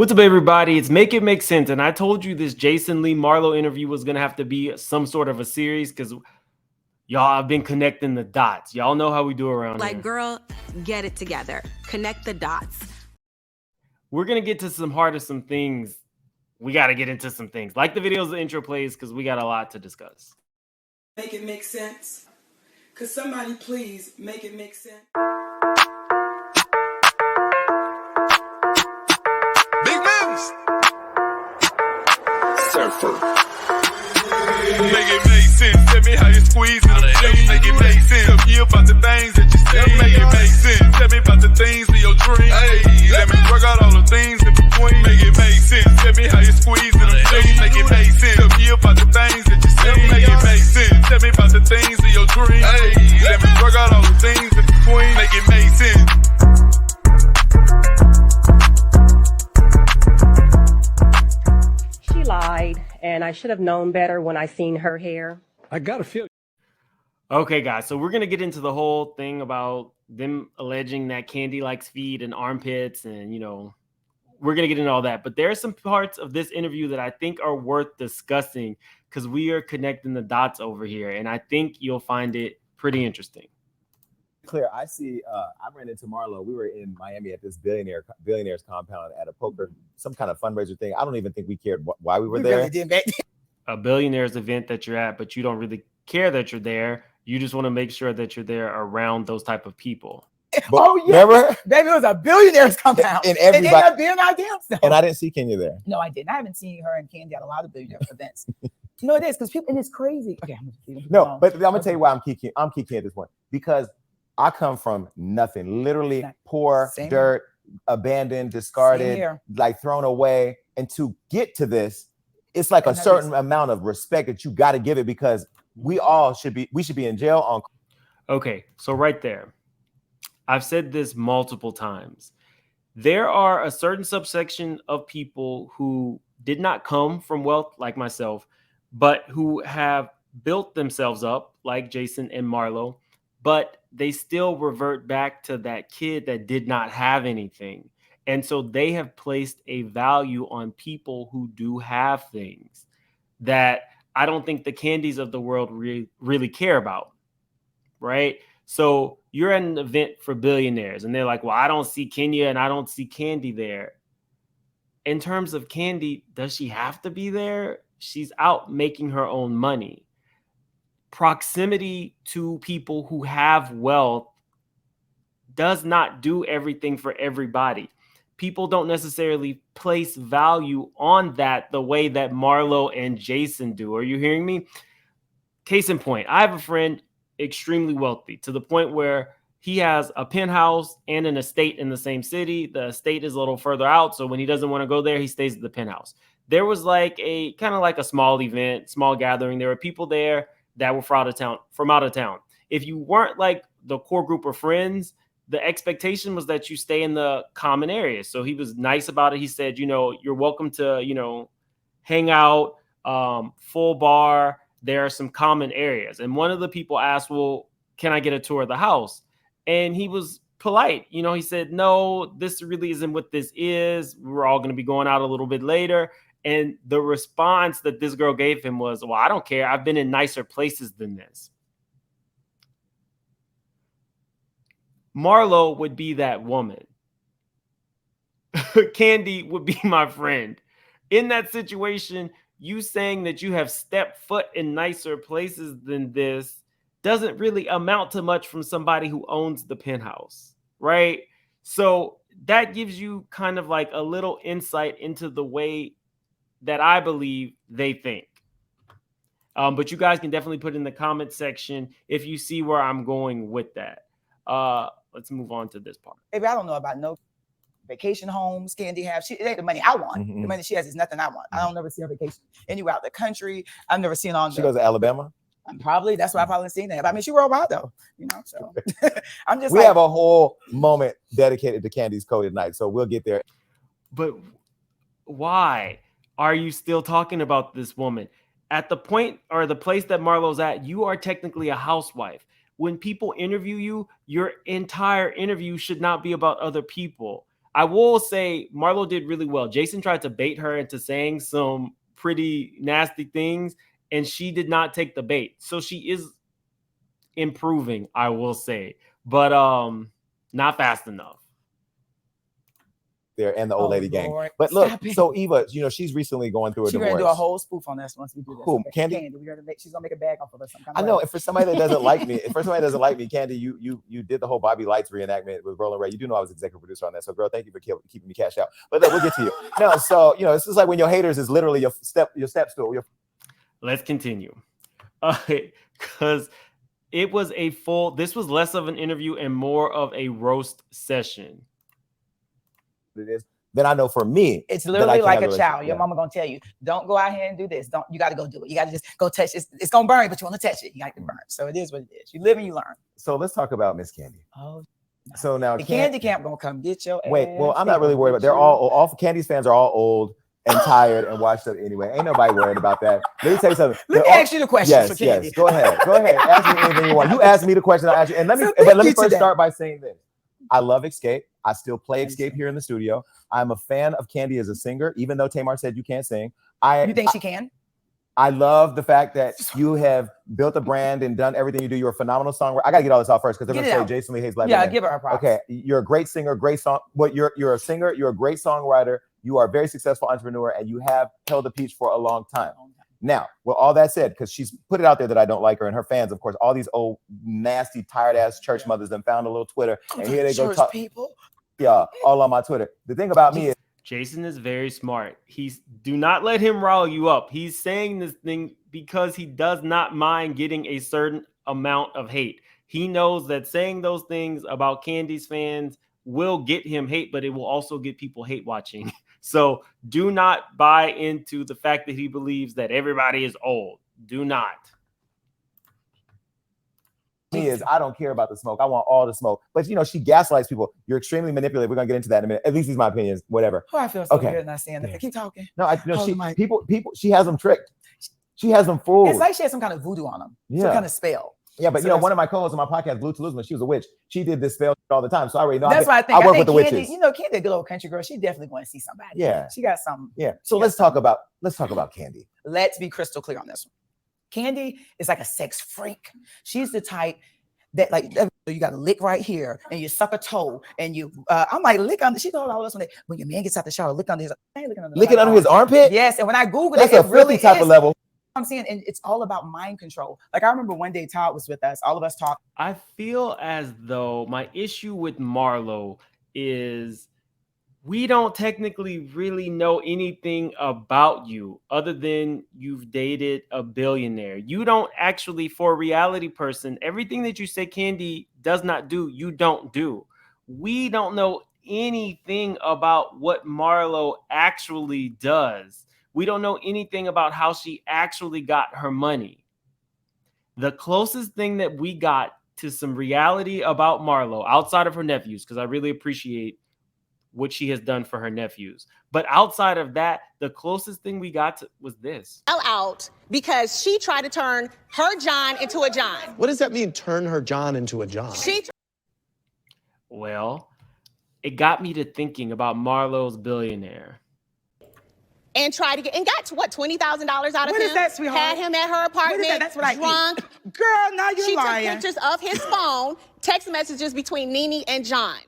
What's up, everybody? It's Make It Make Sense. And I told you this Jason Lee Marlo interview was going to have to be some sort of a series because y'all have been connecting the dots. Y'all know how we do around here. Like, girl, get it together. Connect the dots. We're going to get to some heart of some things. We got to get into some things. Like the videos the intro plays because we got a lot to discuss. Make it make sense. Could somebody please make it make sense? Surfer. Make it make sense. Tell me how you squeeze it. Make it make sense. Tell me about the things that you see. Make it make sense. Tell me about the things of your dreams. Hey, let me work out all the things in between. Make it make sense. Tell me how you squeeze it. Make it make sense. Tell me about the things that you see. Make it make sense. Tell me about the things of your dreams. Hey, let me work out all the things in between. Make it make sense. She lied, and I should have known better when I seen her hair. I got a feeling. Okay, guys, so we're going to get into the whole thing about them alleging that Kandi likes feet and armpits and, we're going to get into all that. But there are some parts of this interview that I think are worth discussing because we are connecting the dots over here, and I think you'll find it pretty interesting. Clear, I see. I ran into Marlo. We were in Miami at this billionaires compound at a poker, some kind of fundraiser thing. I don't even think we cared why we were there. A billionaires event that you're at, but you don't really care that you're there. You just want to make sure that you're there around those type of people. But oh yeah, remember? Baby, it was a billionaires compound, and everybody and they not being our damn self. And I didn't see Kenya there. No, I didn't. I haven't seen her and Kandi at a lot of billionaires events. No, it is because people, and it's crazy. Okay, but I'm gonna tell you why I'm kicking at this point because I come from nothing, literally poor, dirt, abandoned, discarded, like thrown away, and to get to this, it's like a certain amount of respect that you got to give it because we should be in jail on. Okay, so right there. I've said this multiple times. There are a certain subsection of people who did not come from wealth like myself, but who have built themselves up like Jason and Marlo, but they still revert back to that kid that did not have anything. And so they have placed a value on people who do have things that I don't think the Kandis of the world really care about, right? So you're at an event for billionaires and they're like, well, I don't see Kenya and I don't see Kandi there. In terms of Kandi, does she have to be there? She's out making her own money. Proximity to people who have wealth does not do everything for everybody. People don't necessarily place value on that the way that Marlo and Jason do. Are you hearing me? Case in point, I have a friend extremely wealthy to the point where he has a penthouse and an estate in the same city. The estate is a little further out, so when he doesn't want to go there, he stays at the penthouse. There was like a kind of like a small event, small gathering. There were people there that were from out of town. If you weren't like the core group of friends, the expectation was that you stay in the common areas. So he was nice about it. He said, you're welcome to, hang out, full bar. There are some common areas. And one of the people asked, well, can I get a tour of the house? And he was polite. He said, no, this really isn't what this is. We're all going to be going out a little bit later. And the response that this girl gave him was, well, I don't care. I've been in nicer places than this. Marlo would be that woman. Kandi would be my friend. In that situation, you saying that you have stepped foot in nicer places than this doesn't really amount to much from somebody who owns the penthouse, right? So that gives you kind of like a little insight into the way that I believe they think. But you guys can definitely put in the comment section if you see where I'm going with that. Let's move on to this part. Baby, I don't know about no vacation homes Kandi have. It ain't the money I want. Mm-hmm. The money she has is nothing I want. I don't never see her vacation anywhere out the country. I've never seen on. She goes to Alabama. That's why I've probably seen that. But I mean, she worldwide though, So I'm just. We have a whole moment dedicated to Kandi's code tonight, so we'll get there. But why are you still talking about this woman? At the point or the place that Marlo's at, you are technically a housewife. When people interview you, your entire interview should not be about other people. I will say Marlo did really well. Jason tried to bait her into saying some pretty nasty things, and she did not take the bait. So she is improving, I will say, but not fast enough. There and the old lady gang. But look, so Eva, you know, she's recently going through a divorce. She's gonna do a whole spoof on this once we do this. Who? Okay. Kandi? She's gonna make a bag off of us. I know. And for somebody that doesn't like me, Kandi, you did the whole Bobby Lights reenactment with Roland Ray. You do know I was executive producer on that. So, girl, thank you for keeping me cash out. But we'll get to you. No, so you know, this is like when your haters is literally your step stool. Let's continue, because it was this was less of an interview and more of a roast session. It is. Then I know for me, it's literally like a child. Your mama gonna tell you, don't go out here and do this. You got to go do it. You got to just go touch it. It's gonna burn, but you want to touch it. You got to burn. So it is what it is. You live and you learn. So let's talk about Miss Kandi. Oh, so now the Kandi camp gonna come get your ass. Wait, well, I'm not really worried about. They're all Kandi's fans are all old and tired and washed up anyway. Ain't nobody worried about that. Let me tell you something. Let me ask you the question. Yes. Go ahead. Ask me anything you want. You ask me the question. I'll ask you. And let me first start by saying this. I love Escape. I still play Escape here in the studio. I'm a fan of Kandi as a singer, even though Tamar said you can't sing. You think she can? I love the fact that you have built a brand and done everything you do. You're a phenomenal songwriter. I gotta get all this out first because they're gonna say Jason Lee hates black women. Yeah, give her a props. Okay, you're a great singer, great song. But you're a singer. You're a great songwriter. You are a very successful entrepreneur, and you have held the peach for a long time. Now, with all that said, because she's put it out there that I don't like her, and her fans, of course, all these old, nasty, tired-ass church mothers then found a little Twitter, and here they go talk. People. Yeah, all on my Twitter. The thing about me is Jason is very smart. Do not let him rile you up. He's saying this thing because he does not mind getting a certain amount of hate. He knows that saying those things about Kandi's fans will get him hate, but it will also get people hate watching. So do not buy into the fact that he believes that everybody is old. Do not. Me is I don't care about the smoke. I want all the smoke. But you know, she gaslights people. You're extremely manipulative. We're gonna get into that in a minute. At least these are my opinions. Whatever. Oh, I feel so good not saying that. Keep talking. No, people. She has them tricked. She has them fooled. It's like she has some kind of voodoo on them. Some kind of spell. Yeah, but you know, one of my co-hosts on my podcast, Blue Toulouse, she was a witch. She did this spell all the time. So I already know. That's why I think I work with the witches. You know, Kandi, a good old country girl. She definitely going to see somebody. Yeah, she got something. Yeah. So let's talk about Kandi. Let's be crystal clear on this one. Kandi is like a sex freak. She's the type that like you got to lick right here and you suck a toe and you. I'm like lick under. She told all us when your man gets out the shower, lick under his. Lick it under his armpit. Yes, and when I Googled that's it, a really type of level. I'm saying, and it's all about mind control. Like I remember one day Todd was with us, all of us talked. I feel as though my issue with Marlo is we don't technically really know anything about you other than you've dated a billionaire. You don't actually, for a reality person, everything that you say Kandi does not do, you don't do. We don't know anything about what Marlo actually does. We don't know anything about how she actually got her money. The closest thing that we got to some reality about Marlo, outside of her nephews, because I really appreciate what she has done for her nephews. But outside of that, the closest thing we got to was this. Out because she tried to turn her John into a John. What does that mean, turn her John into a John? Well, it got me to thinking about Marlo's billionaire. And tried to got what, $20,000 out of him? What is that, sweetheart? Had him at her apartment. What is that? That's what drunk. Girl, now you're lying. She took pictures of his phone, text messages between Nene and John.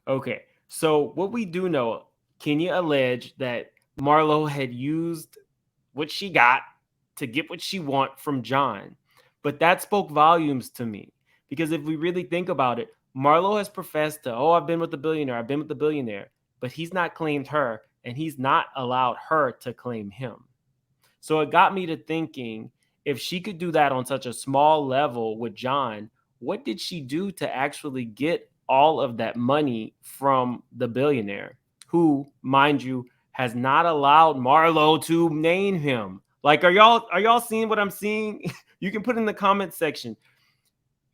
Okay, so what we do know, Kenya alleged that Marlo had used what she got to get what she want from John. But that spoke volumes to me. Because if we really think about it, Marlo has professed to, I've been with the billionaire. But he's not claimed her. And he's not allowed her to claim him. So it got me to thinking, if she could do that on such a small level with John, what did she do to actually get all of that money from the billionaire, who, mind you, has not allowed Marlo to name him? Like, are y'all seeing what I'm seeing? You can put in the comment section.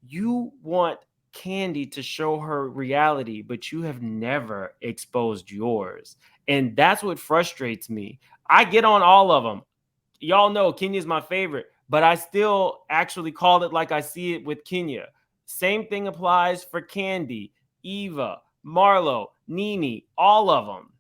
You want Kandi to show her reality, but you have never exposed yours. And that's what frustrates me. I get on all of them. Y'all know Kenya's my favorite, but I still actually call it like I see it with Kenya. Same thing applies for Kandi, Eva, Marlo. Nene, all of them.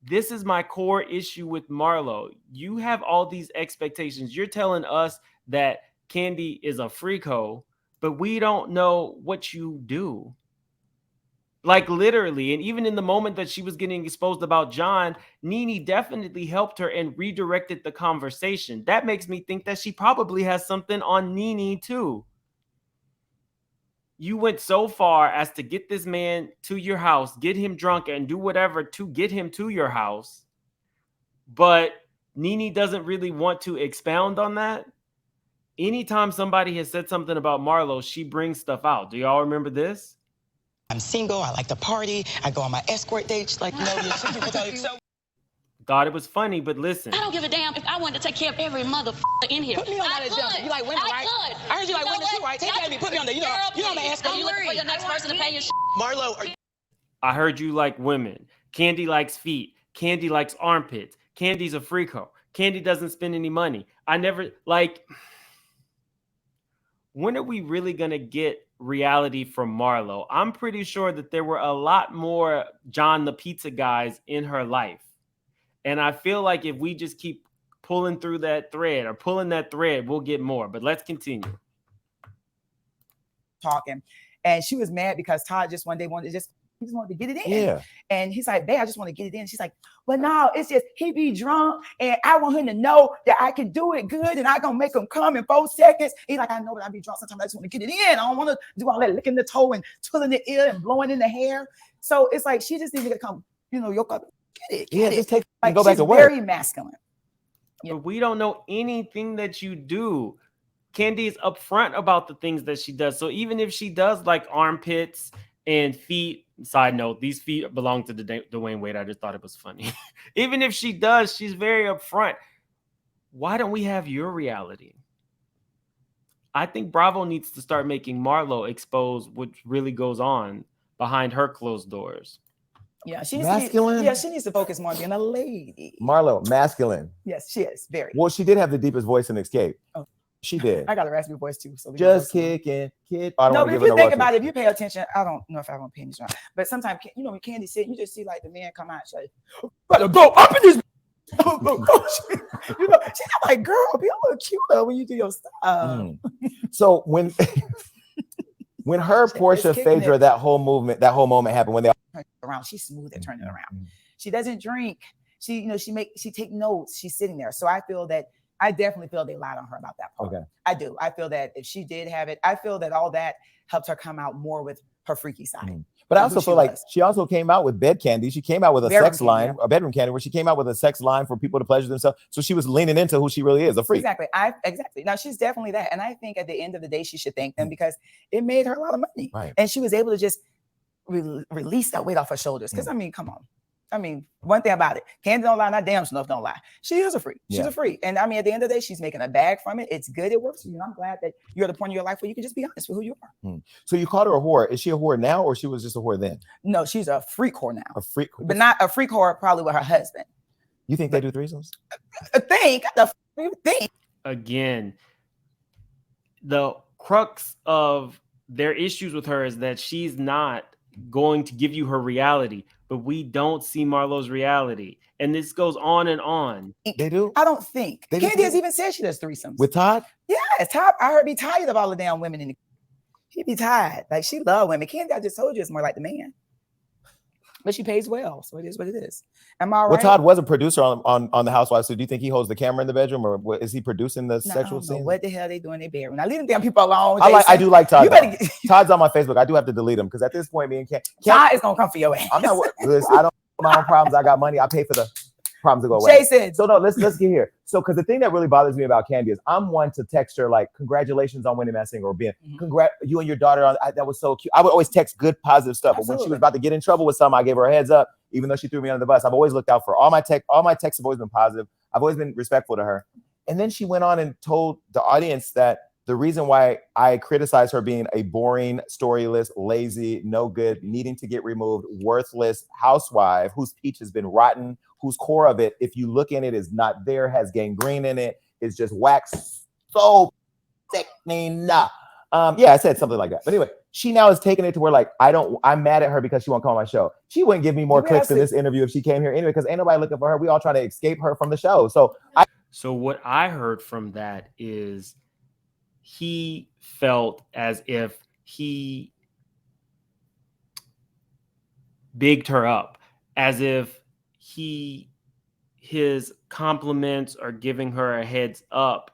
This is my core issue with Marlo. You have all these expectations. You're telling us that Kandi is a freak hoe, but we don't know what you do. Like literally, and even in the moment that she was getting exposed about John, Nene definitely helped her and redirected the conversation. That makes me think that she probably has something on Nene too. You went so far as to get this man to your house, get him drunk, and do whatever to get him to your house. But Nene doesn't really want to expound on that. Anytime somebody has said something about Marlo, she brings stuff out. Do y'all remember this? I'm single. I like to party. I go on my escort dates. Like, you know, Thought it was funny, but listen. I don't give a damn if I wanted to take care of every motherfucker in here. Put me on that agenda. You like women, right? I heard you like women too, right? Take care of me. Put me on there. You know I'm an escort. Are you looking for your next person to pay your Marlo, are you? I heard you like women. Kandi likes feet. Kandi likes armpits. Kandi's a freak hoe. Kandi doesn't spend any money. I never, like, when are we really going to get reality from Marlo? I'm pretty sure that there were a lot more John the Pizza guys in her life. And I feel like if we just keep pulling through that thread or pulling that thread, we'll get more. But let's continue. Talking. And she was mad because Todd just one day wanted to get it in. Yeah. And he's like, babe, I just want to get it in. She's like, well, no, it's just he be drunk and I want him to know that I can do it good and I gonna make him come in 4 seconds. He's like, I know that I be drunk sometimes. I just want to get it in. I don't want to do all that licking the toe and twirling the ear and blowing in the hair. So it's like she just needed to come, yoke up, get it. Yeah, just take like, go back to work. Very masculine. Yeah. But we don't know anything that you do. Kandi is upfront about the things that she does. So even if she does like armpits and feet, side note, these feet belong to Dwayne Wade. I just thought it was funny. Even if she does, she's very upfront. Why don't we have your reality? I think Bravo needs to start making Marlo expose what really goes on behind her closed doors. Yeah, she masculine. She needs to focus more on being a lady. Marlo, masculine. Yes, she is very. Well, she did have the deepest voice in Escape. Oh. She did. I got a raspy voice too. So just kicking, kid. No, but if you think about it, if you pay attention, I don't know if I want to pay attention, but sometimes when Kandi sit, you just see like the man come out and say, "Better go up in this." She's like, "Girl, be a little cuter when you do your stuff." So when her, Portia, Phaedra, that whole moment happened when they all around, she's smooth at turning around. She doesn't drink. She take notes. She's sitting there. So I definitely feel they lied on her about that part. Okay. I do. I feel that if she did have it, I feel that all that helped her come out more with her freaky side. But I also feel like she also came out with bed candy. She came out with a sex line, a bedroom candy, where she came out with a sex line for people to pleasure themselves. So she was leaning into who she really is, a freak. Exactly. Exactly. Now she's definitely that. And I think at the end of the day, she should thank them because it made her a lot of money. Right. And she was able to just release that weight off her shoulders. Because I mean, come on. I mean, one thing about it, Kandi don't lie, not damn snuff don't lie. She is a freak. She's a freak. And I mean, at the end of the day, she's making a bag from it. It's good. It works for you. And I'm glad that you're at the point in your life where you can just be honest with who you are. So you called her a whore. Is she a whore now or she was just a whore then? No, she's a freak whore now. A freak? But not a freak whore probably with her husband. You think they do threesomes? Think. Again, the crux of their issues with her is that she's not going to give you her reality, but we don't see Marlo's reality. And this goes on and on. They do? I don't think. Kandi has even said she does threesomes. With Todd? Yes, Todd. I heard be tired of all the damn women in the. He be tired. Like she love women. Kandi, I just told you, is more like the man. But she pays well, so it is what it is. Am I right? Well, Todd was a producer on the Housewives. So do you think he holds the camera in the bedroom, or is he producing the sexual scene? What the hell they do in their bedroom? Now leave them damn people alone. I do like Todd. Todd's on my Facebook. I do have to delete him because at this point, me and Todd is gonna come for your ass. I'm not. I don't. My own problems. I got money. I pay for the problems to go away. Jason. So no, let's get here. So because the thing that really bothers me about Kandi is I'm one to text her like congratulations on winning Masked Singer or being you and your daughter on that was so cute. I would always text good positive stuff. Absolutely. But when she was about to get in trouble with something, I gave her a heads up, even though she threw me under the bus. I've always looked out for all my texts have always been positive. I've always been respectful to her. And then she went on and told the audience that the reason why I criticize her being a boring, storyless, lazy, no good, needing to get removed, worthless housewife whose peach has been rotten, whose core of it, if you look in it, is not there, has gangrene in it, is just waxed so sickening. Yeah, I said something like that. But anyway, she now is taking it to where like I'm mad at her because she won't come on my show. She wouldn't give me more clicks in this interview if she came here anyway, because ain't nobody looking for her. We all try to escape her from the show. So what I heard from that is he felt as if he bigged her up, as if his compliments or giving her a heads up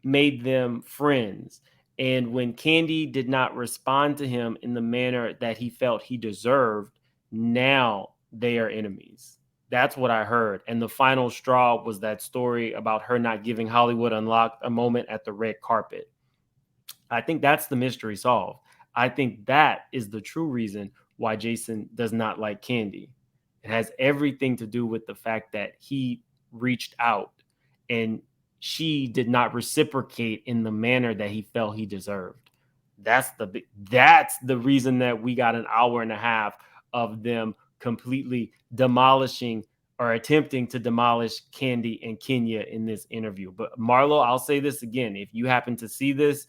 made them friends. And when Kandi did not respond to him in the manner that he felt he deserved, now they are enemies. That's what I heard. And the final straw was that story about her not giving Hollywood Unlocked a moment at the red carpet. I think that's the mystery solved. I think that is the true reason why Jason does not like Kandi. It has everything to do with the fact that he reached out and she did not reciprocate in the manner that he felt he deserved. That's the reason that we got an hour and a half of them completely demolishing or attempting to demolish Kandi and Kenya in this interview. But Marlo, I'll say this again. If you happen to see this,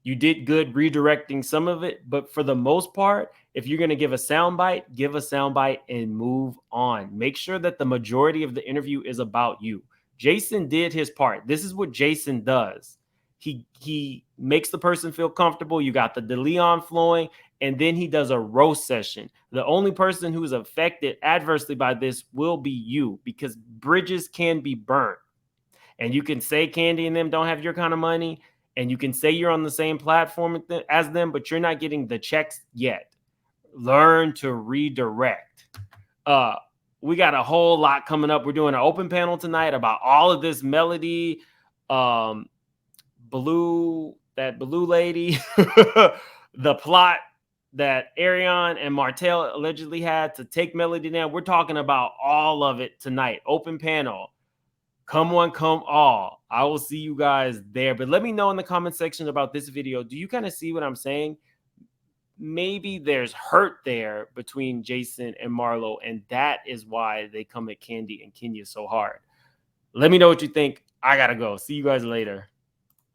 you did good redirecting some of it, but for the most part, if you're going to give a soundbite and move on. Make sure that the majority of the interview is about you. Jason did his part. This is what Jason does. He makes the person feel comfortable. You got the DeLeon flowing, and then he does a roast session. The only person who's affected adversely by this will be you, because bridges can be burnt. And you can say Kandi and them don't have your kind of money, and you can say you're on the same platform as them, but you're not getting the checks yet. Learn to redirect. We got a whole lot coming up. We're doing an open panel tonight about all of this Melody, Blue lady, the plot that Arion and Martell allegedly had to take Melody down. We're talking about all of it tonight. Open panel. Come one, come all. I will see you guys there. But let me know in the comment section about this video. Do you kind of see what I'm saying? Maybe there's hurt there between Jason and Marlo, and that is why they come at Kandi and Kenya so hard. Let me know what you think. I gotta go. See you guys later.